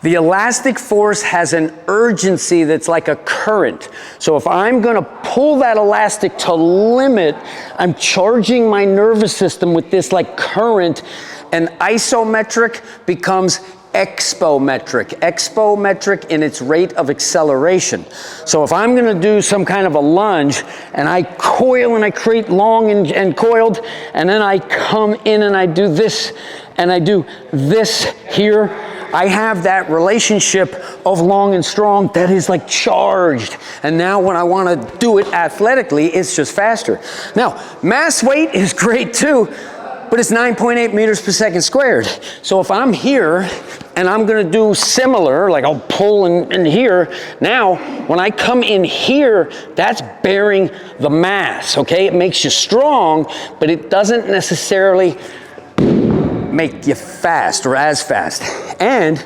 The elastic force has an urgency that's like a current. So if I'm gonna pull that elastic to limit, I'm charging my nervous system with this like current, and isometric becomes expometric. Expometric in its rate of acceleration. So if I'm gonna do some kind of a lunge, and I coil and I create long and coiled, and then I come in and I do this, and I do this here, I have that relationship of long and strong that is like charged. And now when I want to do it athletically, it's just faster. Now, mass weight is great too, but it's 9.8 meters per second squared. So if I'm here and I'm gonna do similar, like I'll pull in here, now when I come in here, that's bearing the mass, okay? It makes you strong, but it doesn't necessarily make you fast or as fast. And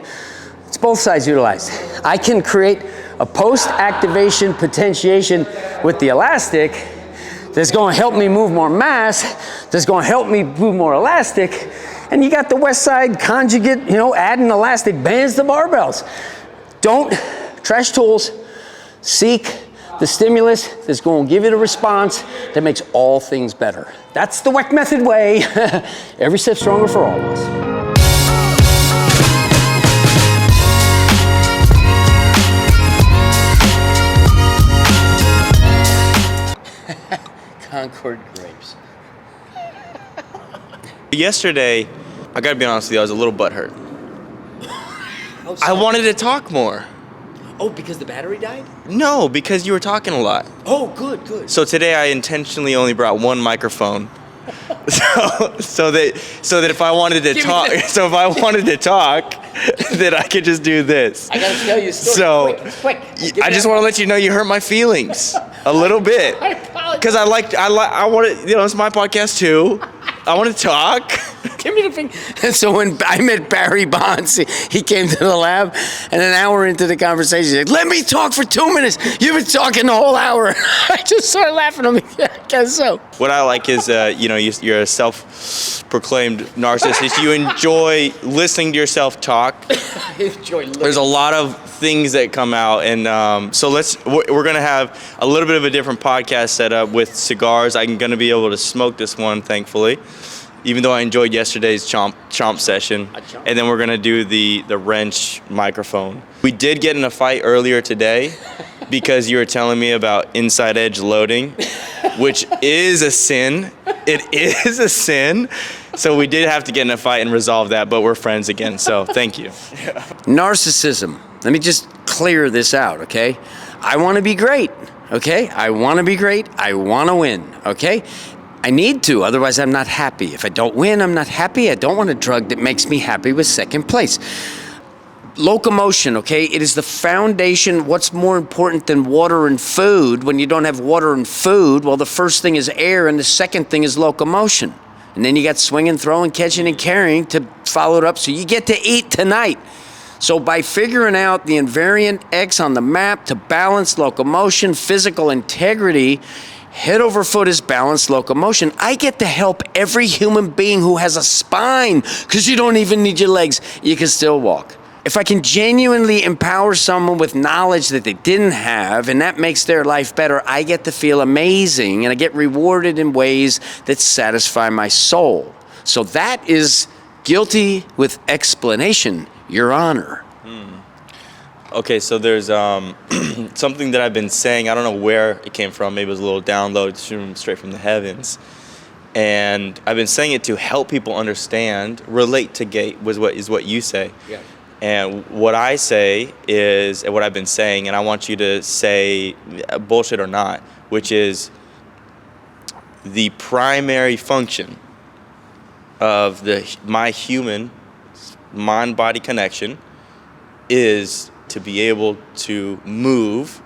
it's both sides utilized. I can create a post-activation potentiation with the elastic that's gonna help me move more mass, that's gonna help me move more elastic, and you got the west side conjugate, adding elastic bands to barbells. Don't trash tools, seek the stimulus that's going to give you the response that makes all things better. That's the Weck method way. Every step stronger for all of us. Concord grapes. Yesterday, I gotta be honest with you, I was a little butthurt. I wanted to talk more. Oh, because the battery died? No, because you were talking a lot. Oh, good. So today I intentionally only brought one microphone. so that if I wanted to talk, then I could just do this. I gotta tell you a story. So quick. I just want to let you know you hurt my feelings a little bit. I apologize. Because I want to, it's my podcast too. I want to talk. Give me the thing. And so when I met Barry Bonds, he came to the lab, and an hour into the conversation, he's like, let me talk for 2 minutes. You've been talking the whole hour. I just started laughing at him. I guess so. What I like is, you're a self-proclaimed narcissist. You enjoy listening to yourself talk. I enjoy listening. There's a lot of things that come out, and so we're gonna have a little bit of a different podcast setup with cigars. I'm gonna be able to smoke this one, thankfully, even though I enjoyed yesterday's chomp session. And then we're gonna do the wrench microphone. We did get in a fight earlier today because you were telling me about inside edge loading, which is a sin. It is a sin. So we did have to get in a fight and resolve that, but we're friends again, so thank you. Narcissism. Let me just clear this out, okay? I want to be great, okay? I want to be great. I want to win, okay? I need to, otherwise I'm not happy. If I don't win, I'm not happy. I don't want a drug that makes me happy with second place. Locomotion, okay? It is the foundation. What's more important than water and food? When you don't have water and food, well, the first thing is air, and the second thing is locomotion. And then you got swinging, throwing, catching, and carrying to follow it up, so you get to eat tonight. So by figuring out the invariant X on the map to balance locomotion, physical integrity, head over foot is balanced locomotion, I get to help every human being who has a spine, because you don't even need your legs. You can still walk. If I can genuinely empower someone with knowledge that they didn't have, and that makes their life better, I get to feel amazing, and I get rewarded in ways that satisfy my soul. So that is guilty with explanation, Your Honor. Okay, so there's something that I've been saying. I don't know where it came from. Maybe it was a little download straight from the heavens. And I've been saying it to help people understand, relate to gate is what you say. Yeah. And what I say is, and what I've been saying, and I want you to say bullshit or not, which is the primary function of my human mind-body connection is to be able to move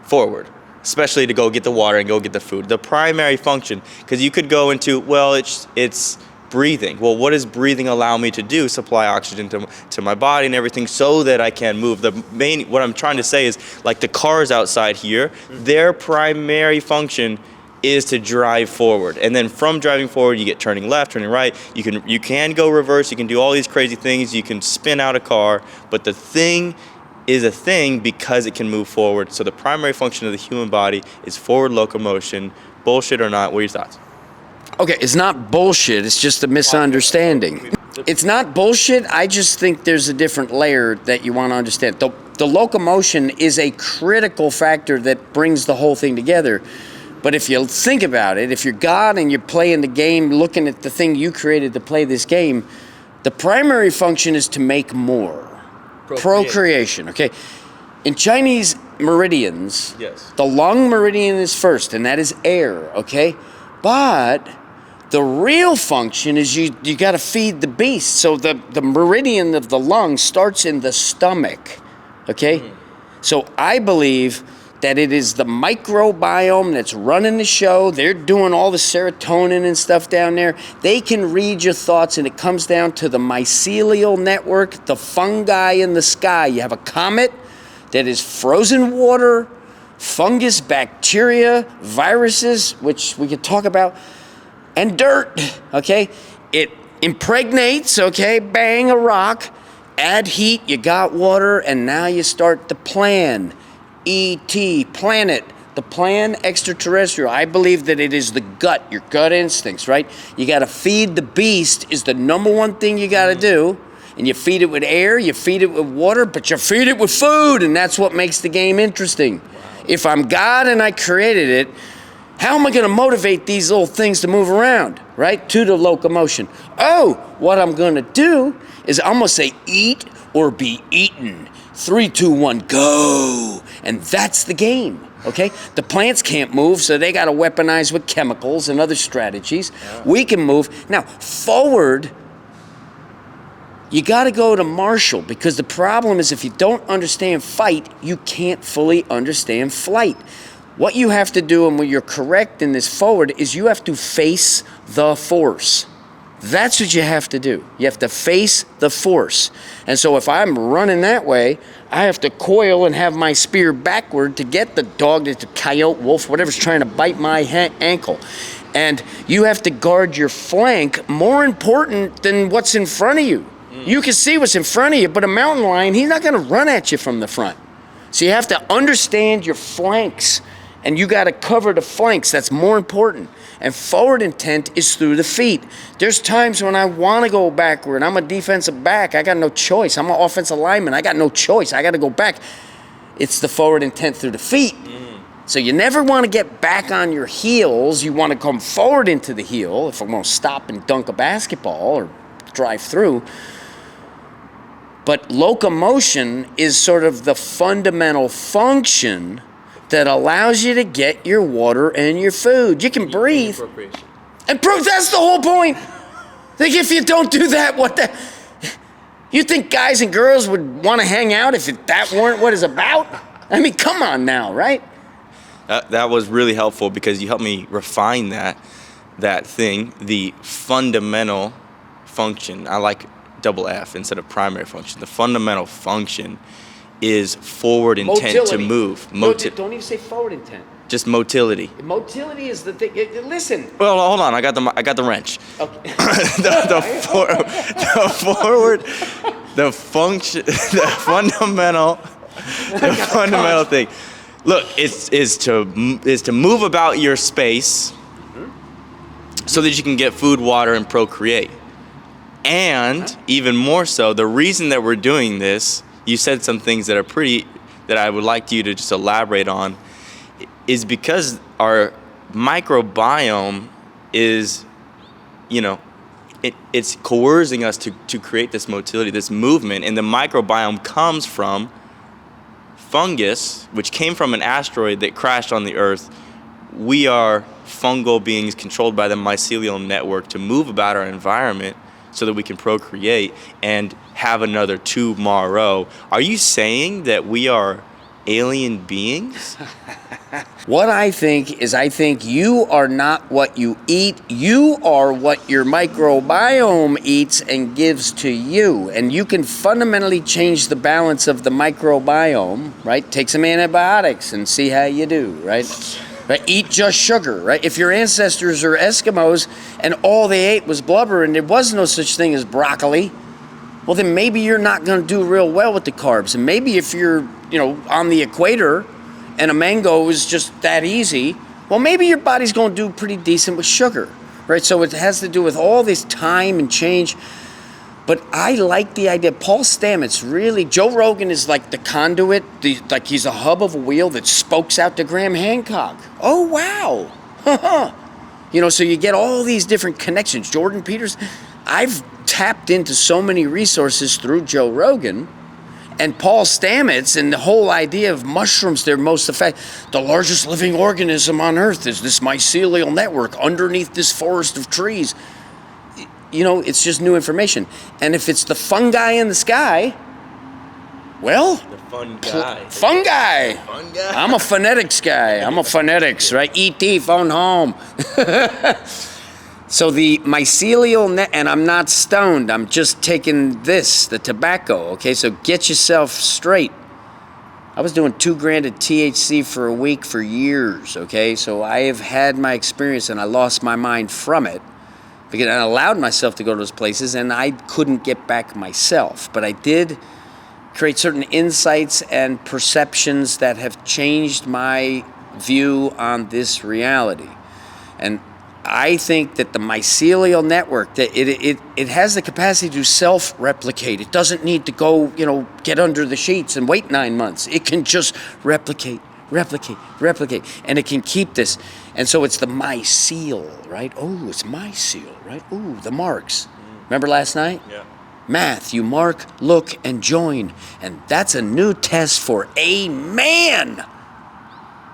forward, especially to go get the water and go get the food. The primary function, because you could go into, well, it's breathing. Well, what does breathing allow me to do? Supply oxygen to my body and everything so that I can move. What I'm trying to say is, like the cars outside here, their primary function is to drive forward, and then from driving forward you get turning left, turning right. You can go reverse, you can do all these crazy things, you can spin out a car, but the thing is a thing because it can move forward. So the primary function of the human body is forward locomotion. Bullshit or not, what are your thoughts? Okay, it's not bullshit, it's just a misunderstanding. It's not bullshit, I just think there's a different layer that you want to understand. The locomotion is a critical factor that brings the whole thing together. But if you think about it, if you're God and you're playing the game, looking at the thing you created to play this game, the primary function is to make more. Procreation, okay? In Chinese meridians, Yes. the lung meridian is first, and that is air, okay? But the real function is you got to feed the beast. So the meridian of the lung starts in the stomach, okay? So I believe that it is the microbiome that's running the show. They're doing all the serotonin and stuff down there. They can read your thoughts, and it comes down to the mycelial network, the fungi in the sky. You have a comet that is frozen water, fungus, bacteria, viruses, which we could talk about, and dirt, okay? It impregnates, okay, bang, a rock, add heat, you got water, and now you start to plan. E.T., planet, the plan extraterrestrial. I believe that it is the gut, your gut instincts, right? You got to feed the beast is the number one thing you got to do. And you feed it with air, you feed it with water, but you feed it with food, and that's what makes the game interesting. Wow. If I'm God and I created it, how am I going to motivate these little things to move around, right? To the locomotion. Oh, what I'm going to do is I'm going to say eat or be eaten. 3, 2, 1, go. And that's the game, okay? The plants can't move, so they got to weaponize with chemicals and other strategies. Yeah. We can move. Now, forward, you got to go to martial, because the problem is if you don't understand fight, you can't fully understand flight. What you have to do, and when you're correct in this forward, is you have to face the force. That's what you have to do. You have to face the force. And so if I'm running that way, I have to coil and have my spear backward to get the dog, the coyote, wolf, whatever's trying to bite my ankle. And you have to guard your flank more important than what's in front of you. You can see what's in front of you, but a mountain lion, he's not going to run at you from the front. So you have to understand your flanks, and you got to cover the flanks. That's more important. And forward intent is through the feet. There's times when I want to go backward. I'm a defensive back. I got no choice. I'm an offensive lineman. I got no choice. I got to go back. It's the forward intent through the feet. So you never want to get back on your heels. You want to come forward into the heel if I'm going to stop and dunk a basketball or drive through. But locomotion is sort of the fundamental function that allows you to get your water and your food. You can breathe. And that's the whole point. Like, if you don't do that, what the... You think guys and girls would want to hang out if that weren't what it's about? I mean, come on now, right? That was really helpful, because you helped me refine that thing, the fundamental function. I like double F instead of primary function. The fundamental function is forward intent motility. To move. Don't even say forward intent. Just motility. Motility is the thing. Listen. Well, hold on. I got the wrench. Okay. the forward, the function, the fundamental thing. Look, is to move about your space so that you can get food, water, and procreate. And even more so, the reason that we're doing this, you said some things that I would like you to just elaborate on, is because our microbiome is, it's coercing us to create this motility, this movement, and the microbiome comes from fungus, which came from an asteroid that crashed on the Earth. We are fungal beings controlled by the mycelial network to move about our environment so that we can procreate and have another tomorrow. Are you saying that we are alien beings? What I think you are not what you eat. You are what your microbiome eats and gives to you. And you can fundamentally change the balance of the microbiome, right? Take some antibiotics and see how you do, right? Right? Eat just sugar, right? If your ancestors are Eskimos and all they ate was blubber and there was no such thing as broccoli, well, then maybe you're not going to do real well with the carbs. And maybe if you're, on the equator and a mango is just that easy, well, maybe your body's going to do pretty decent with sugar, right? So it has to do with all this time and change. But I like the idea. Paul Stamets really, Joe Rogan is like the conduit, like he's a hub of a wheel that spokes out to Graham Hancock. Oh, wow. So you get all these different connections. Jordan Peterson. I've tapped into so many resources through Joe Rogan and Paul Stamets, and the whole idea of mushrooms, they're most effective. The largest living organism on Earth is this mycelial network underneath this forest of trees. It's just new information. And if it's the fungi in the sky, well, The fungi. Fungi. Fungi. I'm a phonetics guy. I'm a phonetics, right? E.T. phone home. So the mycelial net, and I'm not stoned. I'm just taking the tobacco. Okay, so get yourself straight. I was doing $2,000 of THC for a week for years. Okay, so I have had my experience, and I lost my mind from it. Because I allowed myself to go to those places, and I couldn't get back myself. But I did create certain insights and perceptions that have changed my view on this reality. And I think that the mycelial network, that it has the capacity to self-replicate. It doesn't need to go, get under the sheets and wait 9 months. It can just replicate, and it can keep this. And so it's the mycel, right? Oh, it's mycel, right? Ooh, the marks. Remember last night? Yeah. Math, you mark, look, and join. And that's a new test for a man.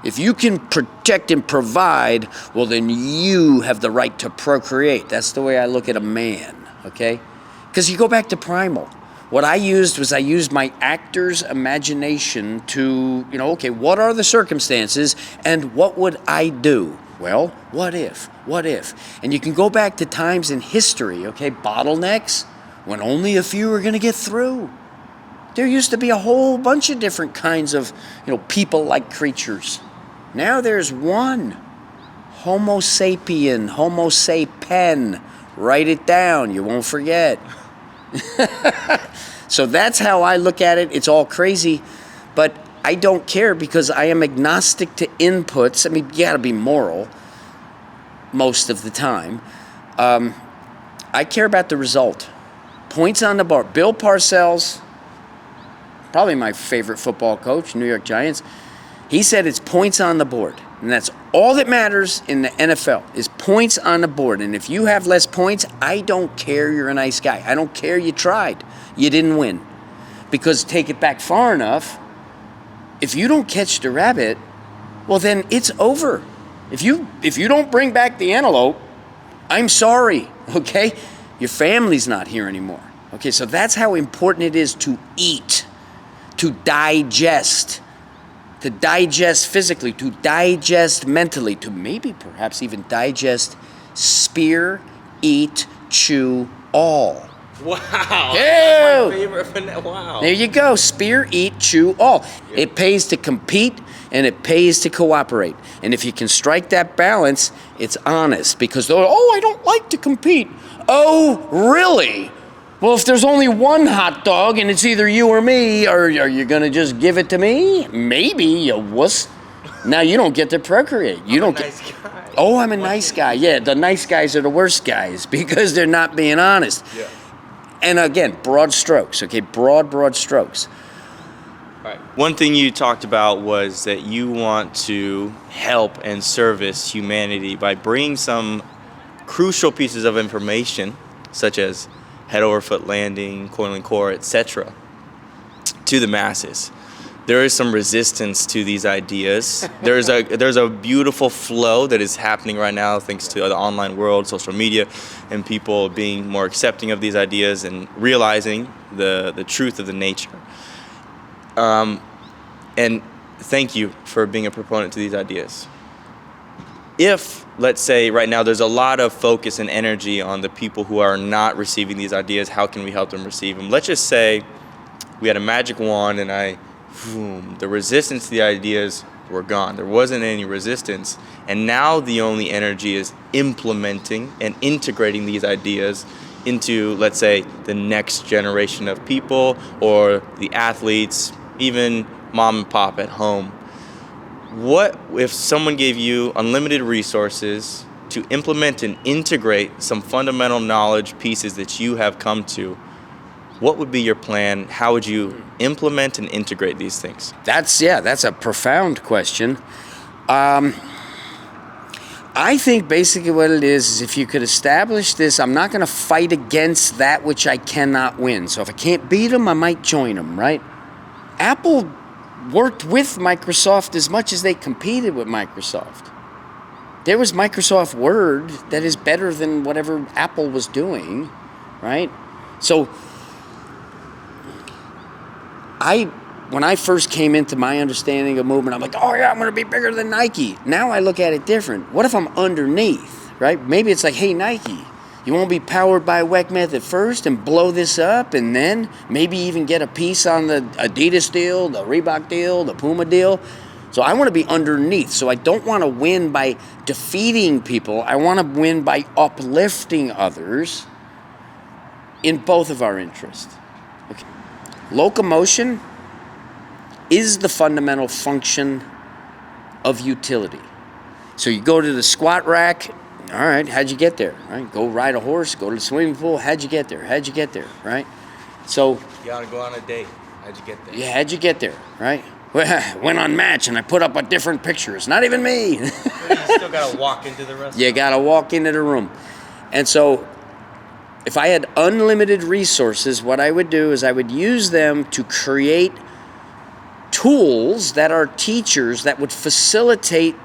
If you can protect and provide, well, then you have the right to procreate. That's the way I look at a man, okay? Because you go back to Primal. What I used my actor's imagination to, okay, what are the circumstances and what would I do? Well, what if? And you can go back to times in history, okay, bottlenecks, when only a few are going to get through. There used to be a whole bunch of different kinds of, people-like creatures. Now there's one. Homo sapien, Homo sapen. Write it down, you won't forget. So that's how I look at it. It's all crazy, but I don't care because I am agnostic to inputs. I mean, you gotta be moral most of the time. I care about the result. Points on the board. Bill Parcells, probably my favorite football coach, New York Giants, he said it's points on the board. And that's all that matters in the NFL is points on the board. And if you have less points, I don't care you're a nice guy. I don't care you tried. You didn't win. Because take it back far enough, if you don't catch the rabbit, well then it's over. If you don't bring back the antelope, I'm sorry, okay? Your family's not here anymore. Okay, so that's how important it is to eat, to digest physically, to digest mentally, to maybe perhaps even digest, spear, eat, chew, all. Wow. That's my favorite. Wow. There you go. Spear, eat, chew, all. Yep. It pays to compete and it pays to cooperate. And if you can strike that balance, it's honest. Because, I don't like to compete. Oh, really? Well, if there's only one hot dog and it's either you or me, are you going to just give it to me? Maybe, you wuss. Now you don't get to procreate. You don't Nice guy. Oh, I'm a nice guy. Yeah, the nice guys are the worst guys because they're not being honest. Yeah. And again, broad strokes, okay? Broad strokes. All right. One thing you talked about was that you want to help and service humanity by bringing some crucial pieces of information, such as head over foot landing, coiling core, etc., to the masses. There is some resistance to these ideas. There's a beautiful flow that is happening right now thanks to the online world, social media, and people being more accepting of these ideas and realizing the truth of the nature. And thank you for being a proponent to these ideas. If, let's say, right now there's a lot of focus and energy on the people who are not receiving these ideas, how can we help them receive them? Let's just say we had a magic wand and the resistance to the ideas were gone. There wasn't any resistance. And now the only energy is implementing and integrating these ideas into, let's say, the next generation of people or the athletes, even mom and pop at home. What if someone gave you unlimited resources to implement and integrate some fundamental knowledge pieces that you have come to? What would be your plan? How would you implement and integrate these things? That's a profound question. I think basically what it is if you could establish this, I'm not going to fight against that which I cannot win. So if I can't beat them, I might join them, right? Apple worked with Microsoft as much as they competed with Microsoft. There was Microsoft Word that is better than whatever Apple was doing, right? So when I first came into my understanding of movement, I'm like, oh yeah, I'm going to be bigger than Nike. Now I look at it different. What if I'm underneath, right? Maybe it's like, hey, Nike, you won't be powered by Weck method first and blow this up and then maybe even get a piece on the Adidas deal, the Reebok deal, the Puma deal. So I want to be underneath. So I don't want to win by defeating people. I want to win by uplifting others in both of our interests. Okay. Locomotion is the fundamental function of utility. So you go to the squat rack, all right, how'd you get there? Right? Go ride a horse, go to the swimming pool, how'd you get there? How'd you get there, right? So You gotta go on a date. How'd you get there? yeah, how'd you get there, right? Went on Match and I put up a different picture. It's not even me. You still gotta walk into the restaurant. You gotta walk into the room. And so if I had unlimited resources, what I would do is I would use them to create tools that are teachers that would facilitate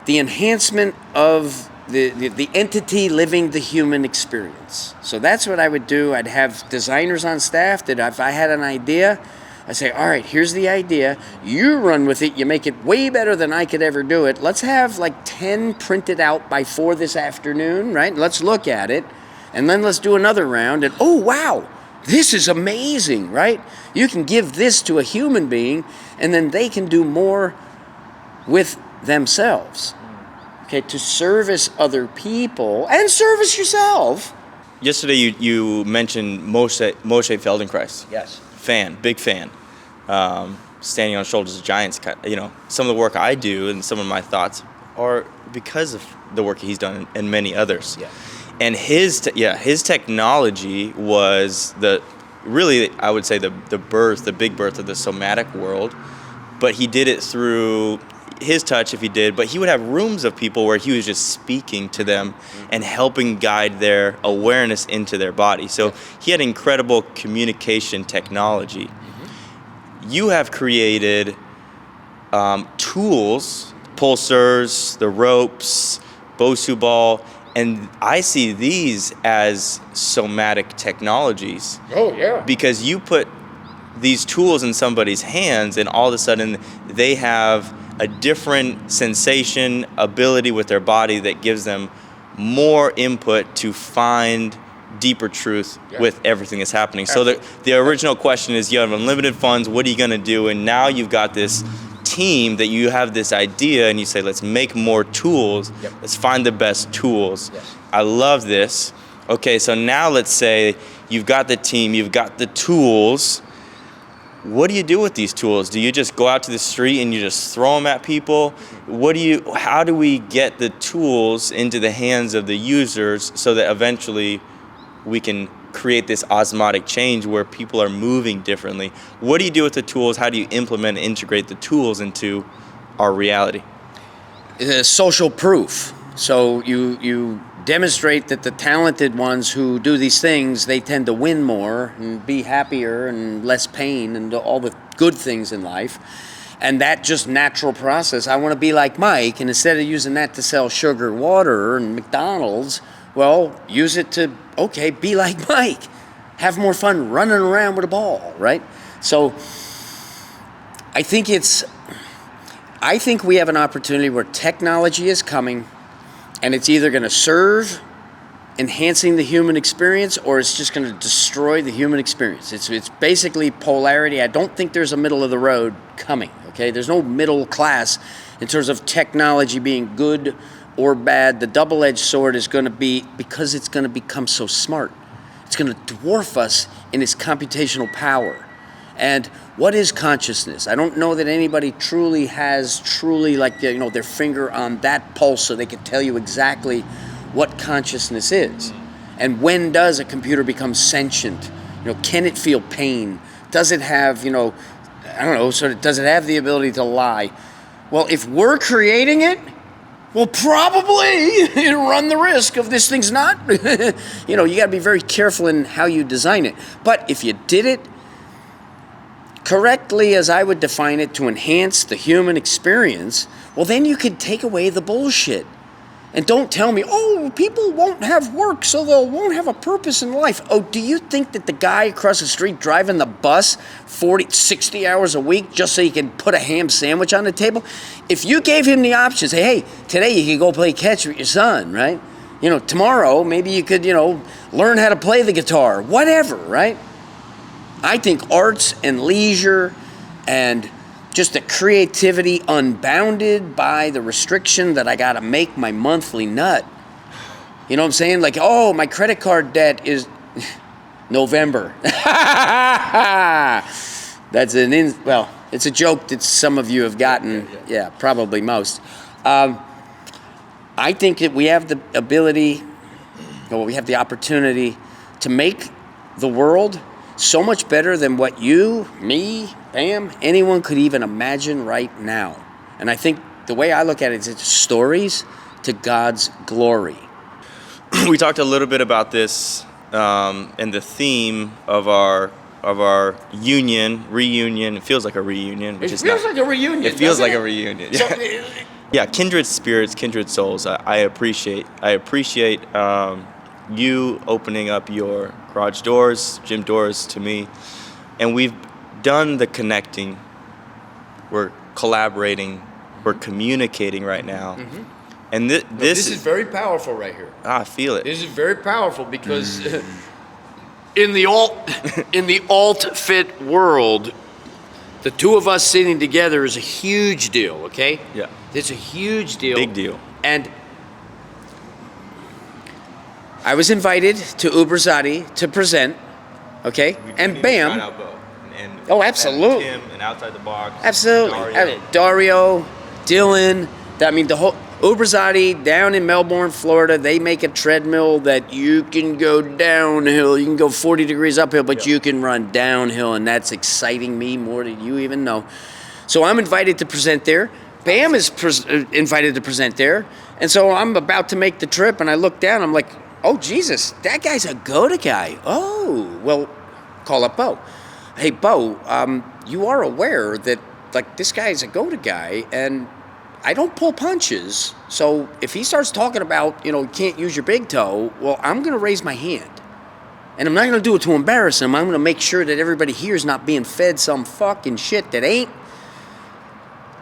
the enhancement of the entity living the human experience. So that's what I would do. I'd have designers on staff that if I had an idea, I'd say, all right, here's the idea. You run with it. You make it way better than I could ever do it. Let's have like 10 printed out by 4 this afternoon, right? Let's look at it. And then let's do another round. And oh, wow, this is amazing, right? You can give this to a human being, and then they can do more with themselves. Okay, to service other people and service yourself. Yesterday you mentioned Moshe Feldenkrais. Yes. Big fan. Standing on shoulders of giants. Some of the work I do and some of my thoughts are because of the work he's done and many others. Yeah. And his technology was I would say the big birth of the somatic world, but he did it through his touch if he did, but he would have rooms of people where he was just speaking to them and helping guide their awareness into their body. So he had incredible communication technology. Mm-hmm. You have created tools, pulsars, the ropes, Bosu ball, and I see these as somatic technologies. Oh, yeah. Because you put these tools in somebody's hands and all of a sudden they have a different sensation, ability with their body that gives them more input to find deeper truth with everything that's happening. Absolutely. So the original question is, you have unlimited funds, what are you gonna do? And now you've got this team that you have this idea and you say, let's make more tools, let's find the best tools. Yes. I love this. Okay, so now let's say you've got the team, you've got the tools. What do you do with these tools? Do you just go out to the street and you just throw them at people? How do we get the tools into the hands of the users so that eventually we can create this osmotic change where people are moving differently? What do you do with the tools? How do you implement and integrate the tools into our reality? Social proof. So you demonstrate that the talented ones who do these things, they tend to win more and be happier and less pain and all the good things in life. And that just natural process. I want to be like Mike, and instead of using that to sell sugar, water, and McDonald's, well, use it to, okay, be like Mike. Have more fun running around with a ball, right? So I think we have an opportunity where technology is coming, and it's either going to serve enhancing the human experience, or it's just going to destroy the human experience. It's basically polarity. I don't think there's a middle of the road coming. okay? There's no middle class in terms of technology being good or bad. The double-edged sword is going to be, because it's going to become so smart, it's going to dwarf us in its computational power. And what is consciousness? I don't know that anybody has like, you know, their finger on that pulse so they can tell you exactly what consciousness is. And when does a computer become sentient? You know, can it feel pain? Does it have, you know, I don't know, so does it have the ability to lie? Well, if we're creating it, we'll probably run the risk of this thing's not. You know, you got to be very careful in how you design it. But if you did it correctly, as I would define it, to enhance the human experience, well, then you could take away the bullshit. And don't tell me, oh, people won't have work, so they won't have a purpose in life. Oh, do you think that the guy across the street driving the bus 40, 60 hours a week just so he can put a ham sandwich on the table? If you gave him the option, say, hey, today you can go play catch with your son, right? You know, tomorrow maybe you could, you know, learn how to play the guitar, whatever, right? I think arts and leisure and just the creativity unbounded by the restriction that I got to make my monthly nut. You know what I'm saying? Like, oh, my credit card debt is November. That's well, it's a joke that some of you have gotten. Yeah, probably most. I think that we have the ability, or we have the opportunity to make the world so much better than what you, me, Bam, anyone could even imagine right now. And I think the way I look at it is it's stories to God's glory. We talked a little bit about this and the theme of our reunion. It feels like a reunion. It feels like a reunion. It feels like a reunion. Yeah. Yeah, kindred spirits, kindred souls. I appreciate you opening up your garage doors, gym doors to me, and we've done the connecting. We're collaborating. We're communicating right now. Mm-hmm. And this is very powerful right here. I feel it. This is very powerful because in the alt fit world, the two of us sitting together is a huge deal, okay? Yeah. It's a huge deal. Big deal. And I was invited to Uberzati to present, okay? And bam. Oh, absolutely. Tim and Outside the Box. Absolutely. Dario, Dylan, I mean, the whole Uberzati down in Melbourne, Florida, they make a treadmill that you can go downhill. You can go 40 degrees uphill, but you can run downhill, and that's exciting me more than you even know. So I'm invited to present there. Bam is invited to present there. And so I'm about to make the trip, and I look down, I'm like, oh, Jesus, that guy's a GOATA guy. Oh, well, call up Bo. Hey, Bo, you are aware that, like, this guy's a GOATA guy, and I don't pull punches. So if he starts talking about, you know, you can't use your big toe, well, I'm going to raise my hand. And I'm not going to do it to embarrass him. I'm going to make sure that everybody here is not being fed some fucking shit that ain't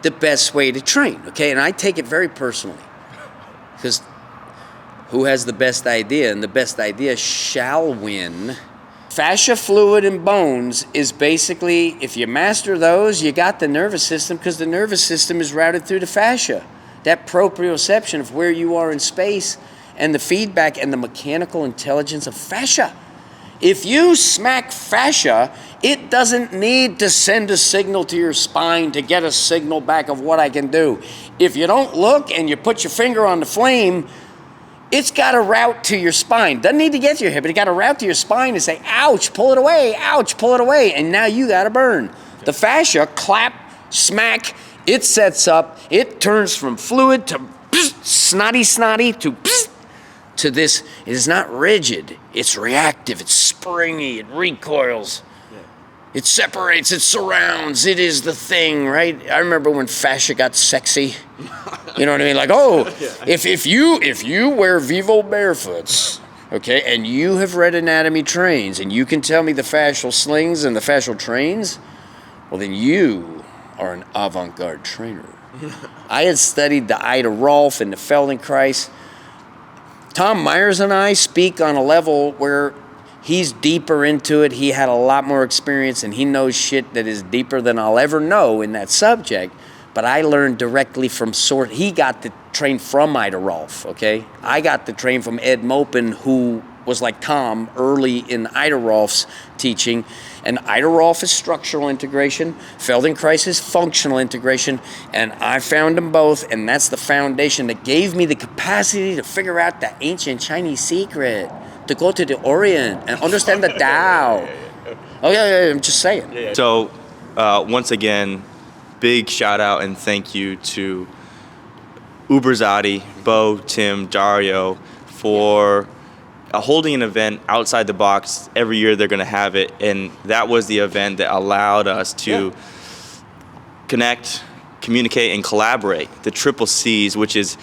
the best way to train, okay? And I take it very personally. Because who has the best idea? And the best idea shall win. Fascia, fluid, and bones is basically, if you master those, you got the nervous system, because the nervous system is routed through the fascia. That proprioception of where you are in space and the feedback and the mechanical intelligence of fascia. If you smack fascia, it doesn't need to send a signal to your spine to get a signal back of what I can do. If you don't look and you put your finger on the flame, it's got a route to your spine. Doesn't need to get to your hip, but it got a route to your spine to say, ouch, pull it away, ouch, pull it away, and now you got to burn. The fascia, clap, smack, it sets up, it turns from fluid to snotty to this. It is not rigid, it's reactive, it's springy, it recoils. It separates, it surrounds, it is the thing, right? I remember when fascia got sexy. You know what I mean? Like, oh, if you wear Vivo barefoots, okay, and you have read anatomy trains, and you can tell me the fascial slings and the fascial trains, well, then you are an avant-garde trainer. I had studied the Ida Rolf and the Feldenkrais. Tom Myers and I speak on a level where He's deeper into it. He had a lot more experience, and he knows shit that is deeper than I'll ever know in that subject. But I learned directly from source. He got the train from Ida Rolf, okay? I got the train from Ed Mopin, who was like Tom early in Ida Rolf's teaching. And Ida Rolf is structural integration, Feldenkrais is functional integration, and I found them both, and that's the foundation that gave me the capacity to figure out the ancient Chinese secret, to go to the Orient and understand the Tao. Oh yeah, I'm just saying. So, once again, big shout out and thank you to Uberzadi, Bo, Tim, Dario for holding an event outside the box. Every year they're going to have it, and that was the event that allowed us to connect, communicate, and collaborate. The triple C's, which is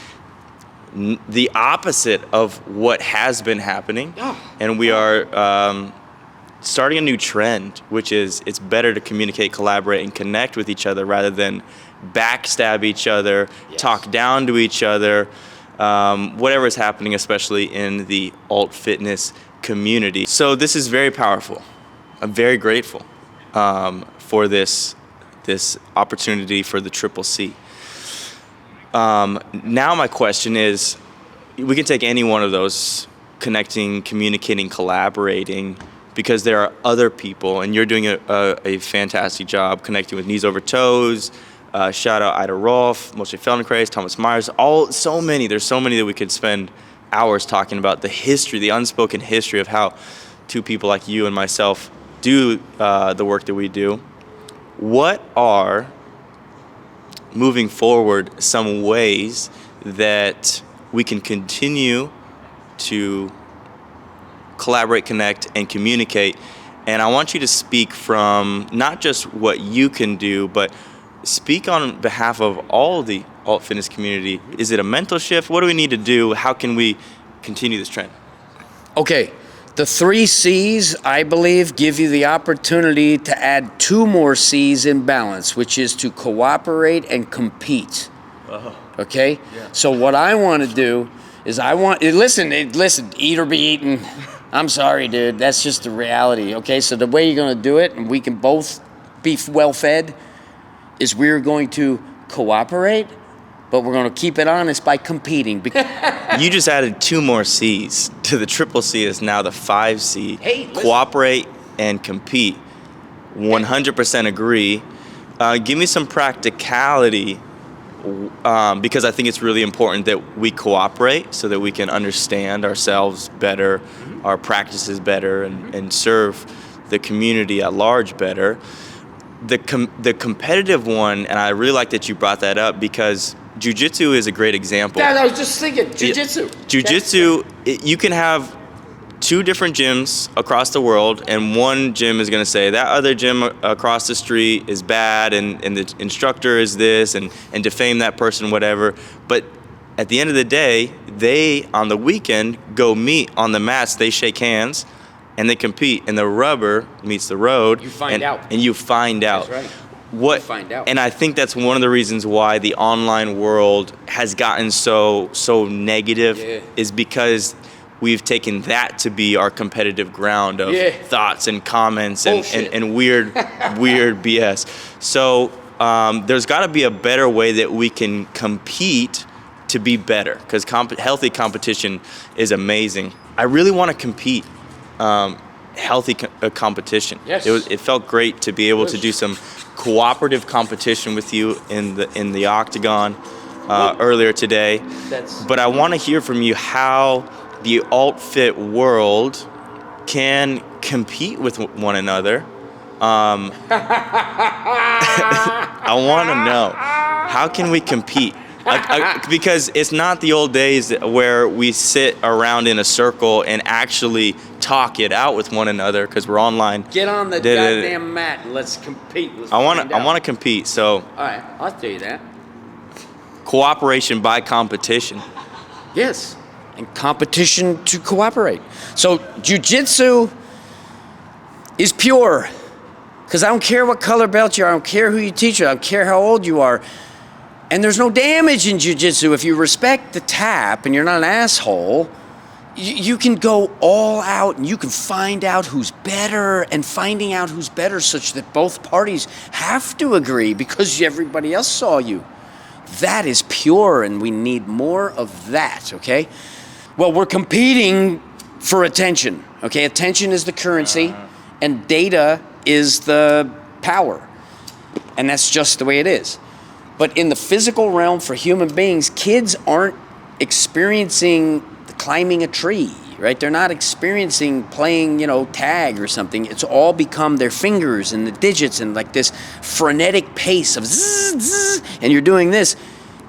the opposite of what has been happening, and we are starting a new trend, which is it's better to communicate, collaborate, and connect with each other rather than backstab each other, talk down to each other, whatever is happening, especially in the alt fitness community. So this is very powerful. I'm very grateful for this opportunity for the triple C. Now my question is, we can take any one of those, connecting, communicating, collaborating, because there are other people, and you're doing a fantastic job connecting with Knees Over Toes. Shout out Ida Rolf, Moshe Feldenkrais, Thomas Myers, there's so many that we could spend hours talking about the history, the unspoken history of how two people like you and myself do the work that we do. What are, moving forward, some ways that we can continue to collaborate, connect, and communicate? And I want you to speak from not just what you can do, but speak on behalf of all the alt fitness community. Is it a mental shift? What do we need to do? How can we continue this trend? Okay, the 3 C's, I believe, give you the opportunity to add 2 more C's in balance, which is to cooperate and compete. Okay? Yeah. So what I want to do is listen, eat or be eaten. I'm sorry, dude. That's just the reality. Okay, so the way you're going to do it, and we can both be well fed, is we're going to cooperate, but we're going to keep it honest by competing. You just added 2 more C's to the triple C. Is now the 5 C. Hey, listen. Cooperate and compete. 100% agree. Give me some practicality, because I think it's really important that we cooperate so that we can understand ourselves better, our practices better, and serve the community at large better. The competitive one, and I really like that you brought that up, because jiu-jitsu is a great example. Dad, I was just thinking, jiu-jitsu. Jiu-jitsu, you can have 2 different gyms across the world, and one gym is going to say that other gym across the street is bad, and the instructor is this, and defame that person, whatever. But at the end of the day, they, on the weekend, go meet on the mats, they shake hands, and they compete, and the rubber meets the road. You find out. And you find out. That's right. What, you find out. And I think that's one of the reasons why the online world has gotten so negative, is because we've taken that to be our competitive ground of thoughts and comments and weird BS. So there's got to be a better way that we can compete to be better, because healthy competition is amazing. I really want to compete. Healthy competition. Yes. It felt great to be able to do some cooperative competition with you in the octagon earlier today. But I want to hear from you how the alt fit world can compete with one another. I want to know, how can we compete? Because it's not the old days where we sit around in a circle and actually talk it out with one another, because we're online. Get on the goddamn mat and let's compete. I want to compete. So. All right, I'll tell you that. Cooperation by competition. Yes, and competition to cooperate. So jiu-jitsu is pure, because I don't care what color belt you are, I don't care who you teach, I don't care how old you are. And there's no damage in jiu-jitsu if you respect the tap and you're not an asshole. you can go all out and you can find out who's better, and finding out who's better such that both parties have to agree because everybody else saw you. That is pure, and we need more of that, okay? Well, we're competing for attention, okay? Attention is the currency, and data is the power. And that's just the way it is. But in the physical realm for human beings, kids aren't experiencing climbing a tree, right? They're not experiencing playing, tag or something. It's all become their fingers and the digits and like this frenetic pace of zzz, zzz, and you're doing this.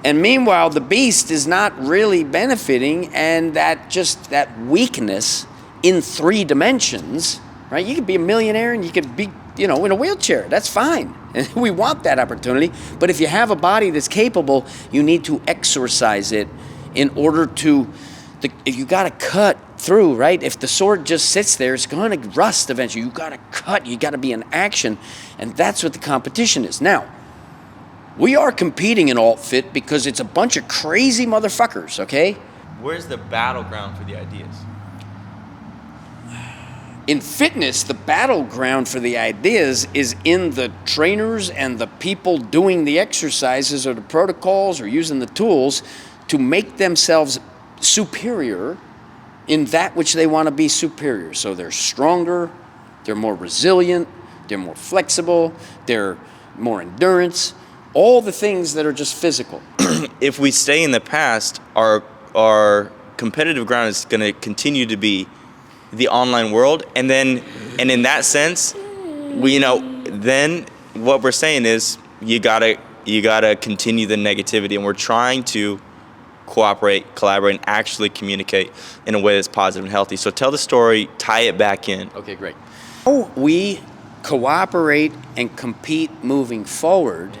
And meanwhile, the beast is not really benefiting, and that weakness in 3 dimensions, right? You could be a millionaire and you could be, in a wheelchair. That's fine. And we want that opportunity. But if you have a body that's capable, you need to exercise it in order to, you got to cut through, right? If the sword just sits there, it's going to rust eventually. You got to cut. You got to be in action. And that's what the competition is. Now, we are competing in alt fit because it's a bunch of crazy motherfuckers, okay? Where's the battleground for the ideas? In fitness, the battleground for the ideas is in the trainers and the people doing the exercises or the protocols or using the tools to make themselves superior in that which they want to be superior. So they're stronger, they're more resilient, they're more flexible, they're more endurance, all the things that are just physical. If we stay in the past, our competitive ground is going to continue to be the online world, and in that sense, then what we're saying is you gotta continue the negativity, and we're trying to cooperate, collaborate, and actually communicate in a way that's positive and healthy. So tell the story, tie it back in. Okay, great. How we cooperate and compete moving forward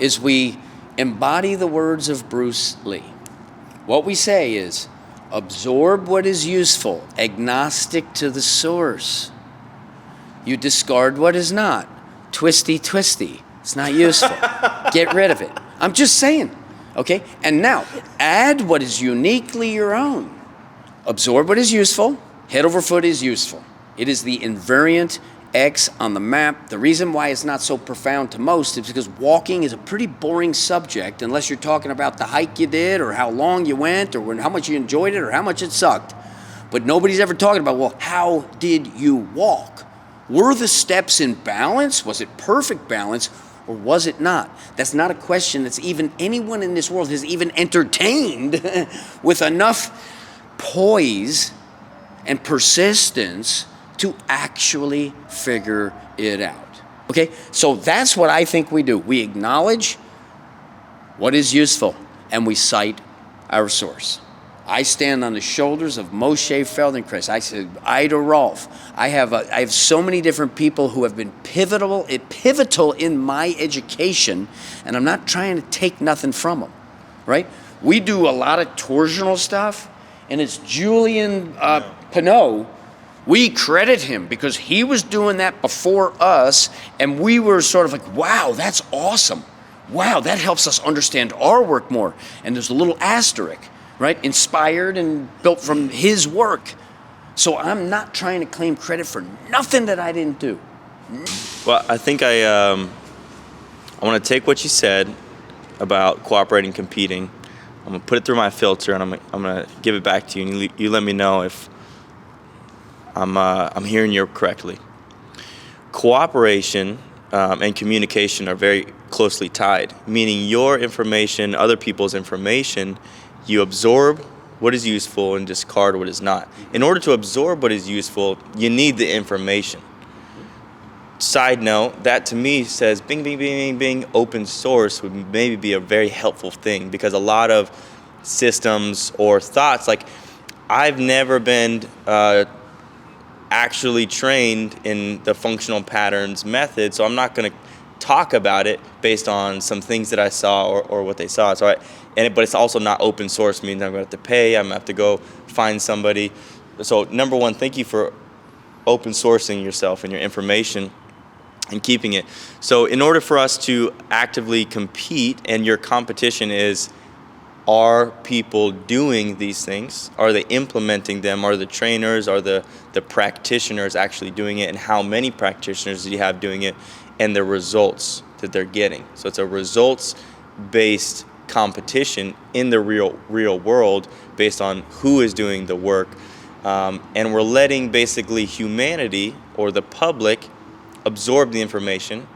is we embody the words of Bruce Lee. What we say is, absorb what is useful, agnostic to the source. You discard what is not. Twisty, twisty. It's not useful. Get rid of it. I'm just saying, okay? And now, add what is uniquely your own. Absorb what is useful. Head over foot is useful. It is the invariant X on the map. The reason why it's not so profound to most is because walking is a pretty boring subject unless you're talking about the hike you did or how long you went or how much you enjoyed it or how much it sucked. But nobody's ever talking about, well, how did you walk? Were the steps in balance? Was it perfect balance or was it not? That's not a question that's even anyone in this world has even entertained with enough poise and persistence to actually figure it out. Okay? So that's what I think we do. We acknowledge what is useful and we cite our source. I stand on the shoulders of Moshe Feldenkrais. I said, Ida Rolf. I have so many different people who have been pivotal in my education, and I'm not trying to take nothing from them, right? We do a lot of torsional stuff, and it's Julian Pinot. We credit him because he was doing that before us, and we were sort of like, wow, that's awesome. Wow, that helps us understand our work more. And there's a little asterisk, right? Inspired and built from his work. So I'm not trying to claim credit for nothing that I didn't do. Well, I think I want to take what you said about cooperating, competing. I'm going to put it through my filter, and I'm going to give it back to you, and you let me know if I'm hearing you correctly. Cooperation and communication are very closely tied, meaning your information, other people's information, you absorb what is useful and discard what is not. In order to absorb what is useful, you need the information. Side note, that to me says bing, bing, bing, bing, bing, open source would maybe be a very helpful thing, because a lot of systems or thoughts, like I've never been actually trained in the functional patterns method, so I'm not going to talk about it based on some things that I saw or what they saw. So but it's also not open source, meaning I'm going to have to pay, I'm going to have to go find somebody. So number one, thank you for open sourcing yourself and your information and keeping it. So in order for us to actively compete, and your competition is are people doing these things? Are they implementing them? Are the trainers, are the practitioners actually doing it? And how many practitioners do you have doing it? And the results that they're getting. So it's a results-based competition in the real world based on who is doing the work. And we're letting basically humanity or the public absorb the information,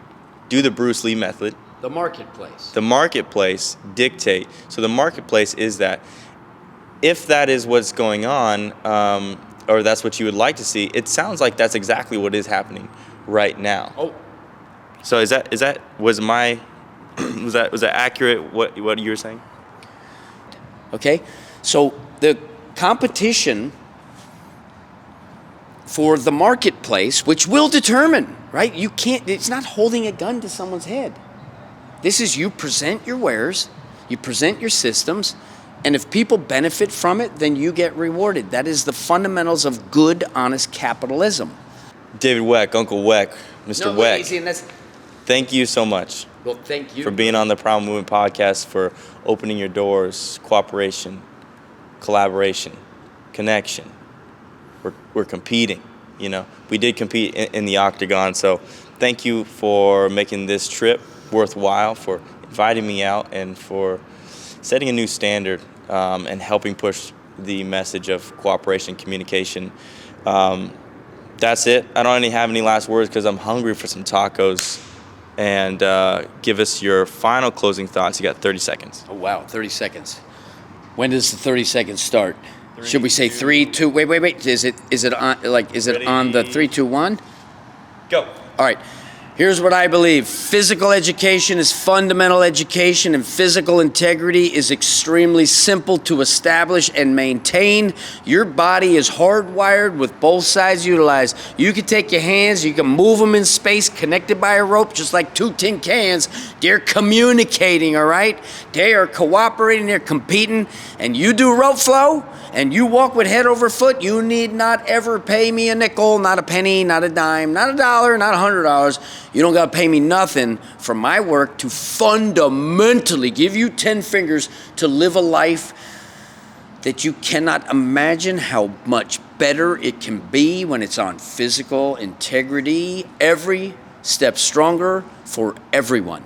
do the Bruce Lee method. The marketplace. The marketplace dictate. So the marketplace is that. If that is what's going on, or that's what you would like to see, it sounds like that's exactly what is happening right now. Oh. So was that accurate what you were saying? Okay, so the competition for the marketplace, which will determine, right? You can't, it's not holding a gun to someone's head. This is, you present your wares, you present your systems, and if people benefit from it, then you get rewarded. That is the fundamentals of good, honest capitalism. David Weck, Uncle Weck, Mr. Weck. Easy, and that's, thank you so much. well, thank you For being on the Primal Movement podcast, for opening your doors, cooperation, collaboration, connection. We're competing, you know. We did compete in the octagon, so thank you for making this trip worthwhile, for inviting me out, and for setting a new standard and helping push the message of cooperation, communication. That's it. I don't really have any last words because I'm hungry for some tacos. And give us your final closing thoughts. You got 30 seconds. Oh, wow, 30 seconds. When does the 30 seconds start? Should we say 3, 2, wait. Is it on, like, is it on the 3, 2, 1? Go. All right. Here's what I believe. Physical education is fundamental education, and physical integrity is extremely simple to establish and maintain. Your body is hardwired with both sides utilized. You can take your hands, you can move them in space connected by a rope, just like 2 tin cans. They're communicating, all right? They are cooperating, they're competing, and you do rope flow, and you walk with head over foot, you need not ever pay me a nickel, not a penny, not a dime, not a dollar, not $100. You don't got to pay me nothing for my work to fundamentally give you 10 fingers to live a life that you cannot imagine how much better it can be when it's on physical integrity. Every step stronger for everyone.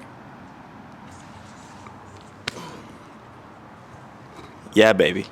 Yeah, baby.